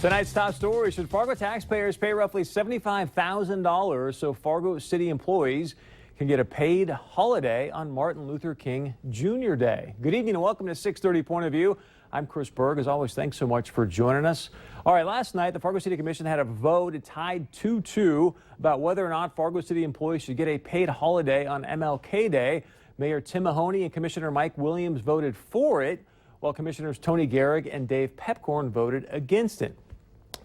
Tonight's top story: should Fargo taxpayers pay roughly $75,000 so Fargo City employees can get a paid holiday on Martin Luther King Jr. Day? Good evening and welcome to 630 Point of View. I'm Chris Berg. As always, thanks so much for joining us. All right, last night the Fargo City Commission had a vote. It tied 2-2 about whether or not Fargo City employees should get a paid holiday on MLK Day. Mayor Tim Mahoney and Commissioner Mike Williams voted for it, while Commissioners Tony Gehrig and Dave Pepcorn voted against it.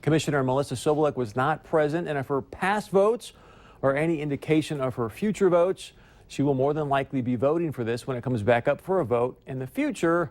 Commissioner Melissa Sobolek was not present, and if her past votes are any indication of her future votes, she will more than likely be voting for this when it comes back up for a vote in the future,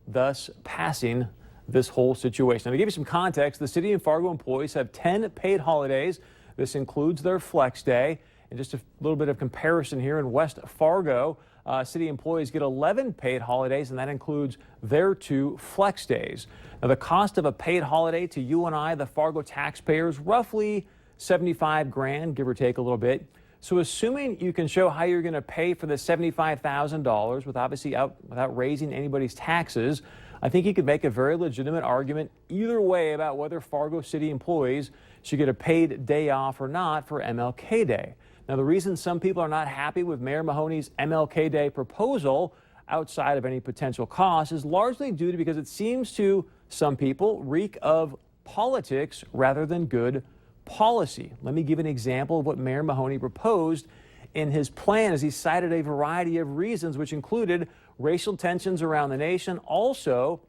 thus passing this whole situation. Now, to give you some context, the City and Fargo employees have 10 paid holidays. This includes their flex day. And just a little bit of comparison here, in West Fargo, city employees get 11 paid holidays, and that includes their 2 flex days. Now, the cost of a paid holiday to you and I, the Fargo taxpayers, roughly $75,000, give or take a little bit. So assuming you can show how you're going to pay for the $75,000 without raising anybody's taxes, I think you could make a very legitimate argument either way about whether Fargo City employees should get a paid day off or not for MLK Day. Now, the reason some people are not happy with Mayor Mahoney's MLK Day proposal, outside of any potential cost, is largely due to because it seems to some people reek of politics rather than good policy. Let me give an example of what Mayor Mahoney proposed in his plan, as he cited a variety of reasons, which included racial tensions around the nation. Also,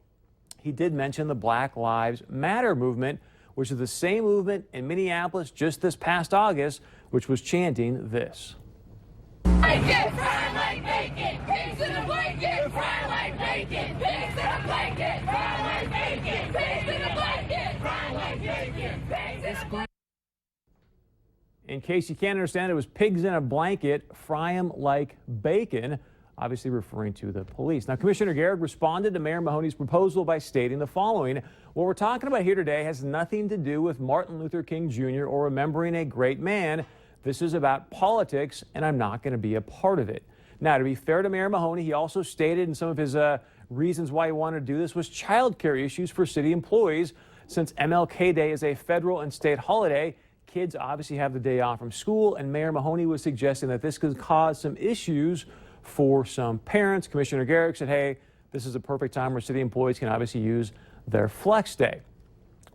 he did mention the Black Lives Matter movement, which is the same movement in Minneapolis just this past August, which was chanting this. Blanket, fry like bacon, pigs in a blanket, fry like bacon, pigs in a blanket, fry like bacon, pigs in a blanket, fry like bacon, pigs in a blanket. In case you can't understand, it was pigs in a blanket, fry them like bacon, obviously referring to the police. Now, Commissioner Gehrig responded to Mayor Mahoney's proposal by stating the following: what we're talking about here today has nothing to do with Martin Luther King Jr. or remembering a great man. This is about politics, and I'm not going to be a part of it. Now, to be fair to Mayor Mahoney, he also stated in some of his reasons why he wanted to do this was child care issues for city employees. Since MLK Day is a federal and state holiday, kids obviously have the day off from school, and Mayor Mahoney was suggesting that this could cause some issues for some parents. Commissioner Gehrig said, hey, this is a perfect time where city employees can obviously use their flex day.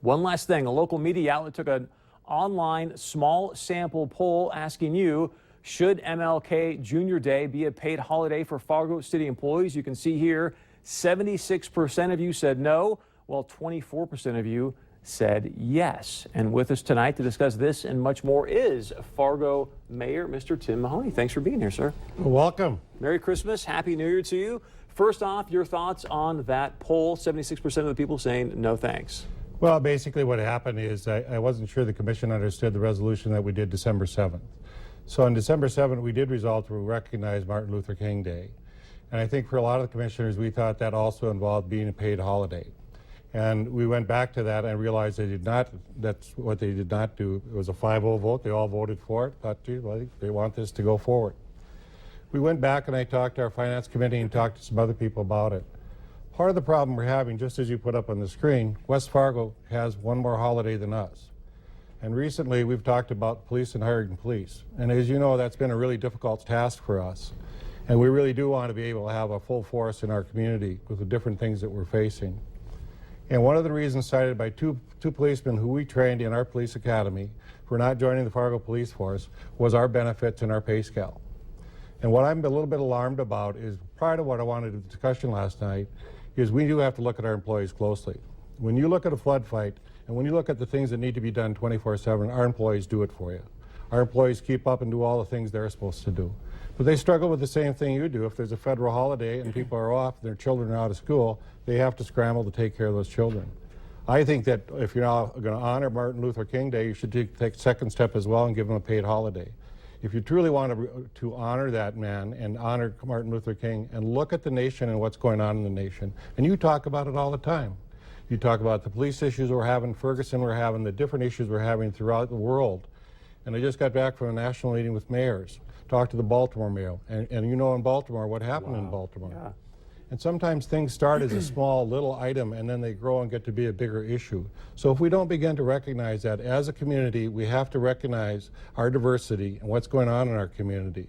One last thing, a local media outlet took an online small sample poll asking you, should MLK Jr. Day be a paid holiday for Fargo City employees? You can see here 76% of you said no, while 24% of you said yes. And with us tonight to discuss this and much more is Fargo Mayor Mr. Tim Mahoney. Thanks for being here, sir. Welcome. Merry Christmas. Happy New Year to you. First off, your thoughts on that poll. 76% of the people saying no thanks. Well, basically what happened is I wasn't sure the commission understood the resolution that we did December 7th. So on December 7th, we did resolve to recognize Martin Luther King Day. And I think for a lot of the commissioners, we thought that also involved being a paid holiday. And we went back to that and realized that's what they did not do. It was a 5-0 vote. They all voted for it. Thought, well, they want this to go forward. We went back and I talked to our finance committee and talked to some other people about it. Part of the problem we're having, just as you put up on the screen, West Fargo has one more holiday than us. And recently we've talked about police and hiring police. And as you know, that's been a really difficult task for us. And we really do want to be able to have a full force in our community with the different things that we're facing. And one of the reasons cited by two policemen who we trained in our police academy for not joining the Fargo Police Force was our benefits and our pay scale. And what I'm a little bit alarmed about is, prior to what I wanted to discussion last night, is we do have to look at our employees closely. When you look at a flood fight, and when you look at the things that need to be done 24/7, our employees do it for you. Our employees keep up and do all the things they're supposed to do. But they struggle with the same thing you do. If there's a federal holiday and people are off, their children are out of school, they have to scramble to take care of those children. I think that if you're now going to honor Martin Luther King Day, you should take second step as well and give him a paid holiday. If you truly want to honor that man and honor Martin Luther King and look at the nation and what's going on in the nation, and you talk about it all the time. You talk about the police issues we're having, Ferguson we're having, the different issues we're having throughout the world. And I just got back from a national meeting with mayors, talked to the Baltimore mayor, and you know in Baltimore what happened in Baltimore. Yeah. And sometimes things start as a small little item and then they grow and get to be a bigger issue. So if we don't begin to recognize that as a community, we have to recognize our diversity and what's going on in our community.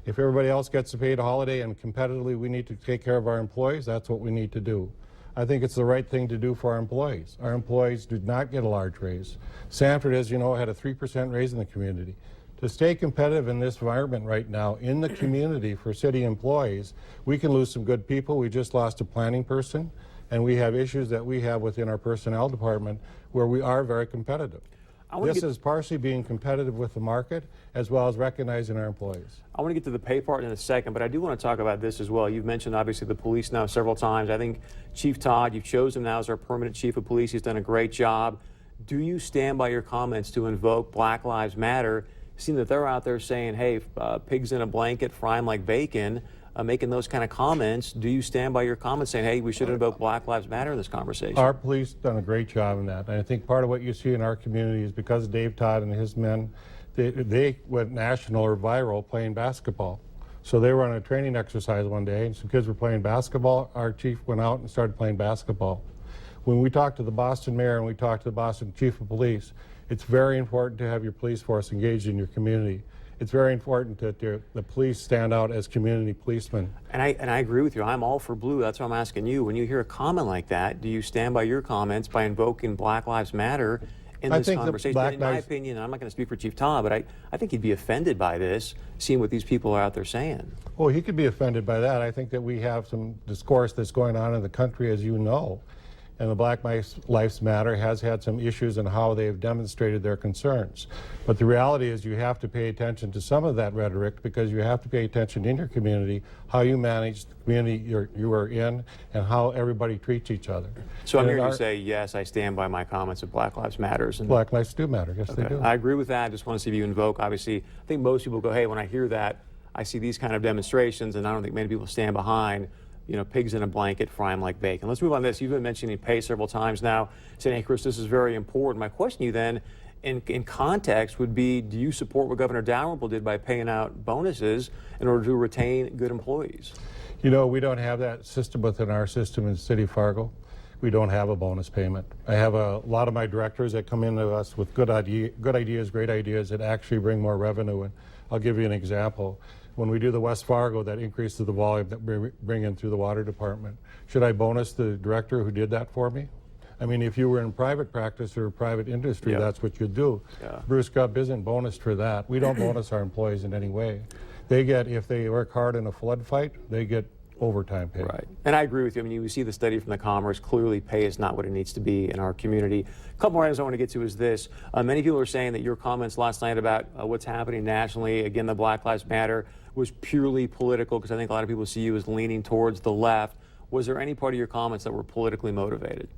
If everybody else gets a paid holiday and competitively we need to take care of our employees, that's what we need to do. I think it's the right thing to do for our employees. Our employees did not get a large raise. Sanford, as you know, had a 3% raise in the community. To stay competitive in this environment right now in the community for city employees, we can lose some good people. We just lost a planning person, and we have issues that we have within our personnel department where we are very competitive. This is partially being competitive with the market as well as recognizing our employees. I want to get to the pay part in a second, but I do want to talk about this as well. You've mentioned obviously the police now several times. I think Chief Todd, you've chosen him now as our permanent chief of police. He's done a great job. Do you stand by your comments to invoke Black Lives Matter? Seeing that they're out there saying, hey, pigs in a blanket, fry 'em like bacon, making those kind of comments. Do you stand by your comments saying, hey, we should invoke Black Lives Matter in this conversation? Our police done a great job in that. And I think part of what you see in our community is because of Dave Todd and his men, they went national or viral playing basketball. So they were on a training exercise one day, and some kids were playing basketball. Our chief went out and started playing basketball. When we talked to the Boston mayor and we talked to the Boston chief of police, it's very important to have your police force engaged in your community. It's very important that the police stand out as community policemen. And I agree with you. I'm all for blue. That's why I'm asking you. When you hear a comment like that, do you stand by your comments by invoking Black Lives Matter in this conversation? In my opinion, I'm not going to speak for Chief Todd, but I think he'd be offended by this, seeing what these people are out there saying. Well, he could be offended by that. I think that we have some discourse that's going on in the country, as you know. And the Black Lives Matter has had some issues in how they have demonstrated their concerns. But the reality is you have to pay attention to some of that rhetoric because you have to pay attention in your community, how you manage the community you are in, and how everybody treats each other. So I'm hearing you say, yes, I stand by my comments of Black Lives Matter. Black lives do matter, yes they do. I agree with that. I just want to see if you invoke, obviously, I think most people go, hey, when I hear that, I see these kind of demonstrations, and I don't think many people stand behind pigs in a blanket, fry 'em like bacon. Let's move on to this. You've been mentioning pay several times now, saying, hey, Chris, this is very important. My question to you then, in context, would be, do you support what Governor Dalrymple did by paying out bonuses in order to retain good employees? We don't have that system within our system in the city of Fargo. We don't have a bonus payment. I have a lot of my directors that come into us with great ideas that actually bring more revenue. And I'll give you an example. When we do the West Fargo, that increases the volume that we bring in through the water department. Should I bonus the director who did that for me? I mean, if you were in private practice or private industry, that's what you'd do. Yeah. Bruce Grubb isn't bonused for that. We don't bonus our employees in any way. They get, if they work hard in a flood fight, they get overtime pay. Right. And I agree with you. I mean, you see the study from the Commerce. Clearly, pay is not what it needs to be in our community. A couple more items I want to get to is this. Many people are saying that your comments last night about what's happening nationally, again, the Black Lives Matter, was purely political, because I think a lot of people see you as leaning towards the left. Was there any part of your comments that were politically motivated?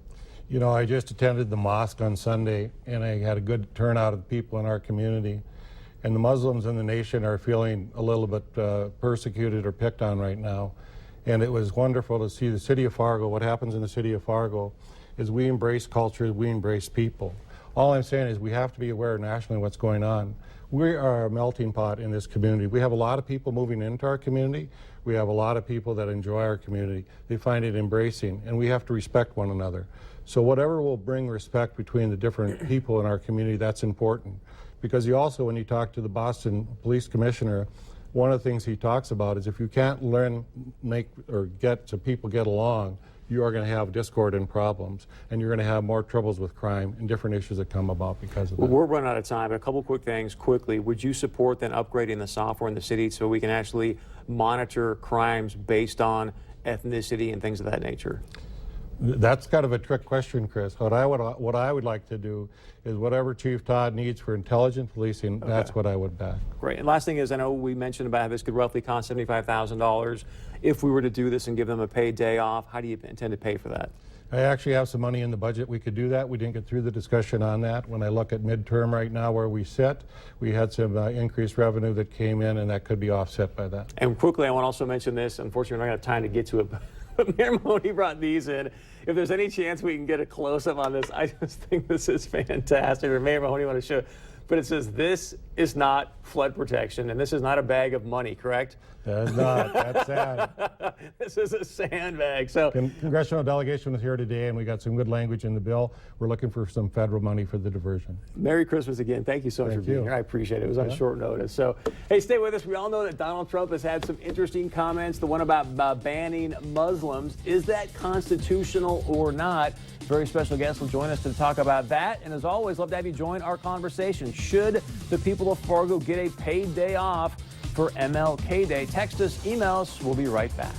I just attended the mosque on Sunday, and I had a good turnout of people in our community. And the Muslims in the nation are feeling a little bit persecuted or picked on right now. And it was wonderful to see the city of Fargo. What happens in the city of Fargo is we embrace culture, we embrace people. All I'm saying is we have to be aware nationally of what's going on. We are a melting pot in this community. We have a lot of people moving into our community. We have a lot of people that enjoy our community. They find it embracing, and we have to respect one another. So whatever will bring respect between the different people in our community, that's important. Because you also, when you talk to the Boston Police Commissioner, one of the things he talks about is if you can't get so people get along, you are going to have discord and problems, and you're going to have more troubles with crime and different issues that come about because of that. Well, we're running out of time, but a couple quick things quickly. Would you support then upgrading the software in the city so we can actually monitor crimes based on ethnicity and things of that nature? That's kind of a trick question, Chris. What I would like to do is whatever Chief Todd needs for intelligent policing, that's what I would back. Great. And last thing is, I know we mentioned about how this could roughly cost $75,000. If we were to do this and give them a paid day off, how do you intend to pay for that? I actually have some money in the budget. We could do that. We didn't get through the discussion on that. When I look at midterm right now where we sit, we had some increased revenue that came in, and that could be offset by that. And quickly, I want to also mention this. Unfortunately, we're not going to have time to get to it, but Mayor Mahoney brought these in. If there's any chance we can get a close-up on this, I just think this is fantastic. Or Mayor Mahoney want to show, but it says, this is not flood protection, and this is not a bag of money, correct? That is not. That's sad. This is a sandbag. So, Congressional delegation was here today, and we got some good language in the bill. We're looking for some federal money for the diversion. Merry Christmas again. Thank you so much for being here. I appreciate it. It was on short notice. So, hey, stay with us. We all know that Donald Trump has had some interesting comments. The one about banning Muslims. Is that constitutional or not? Very special guest will join us to talk about that. And as always, love to have you join our conversation. Should the people of Fargo get a paid day off for MLK Day? Text us, email us. We'll be right back.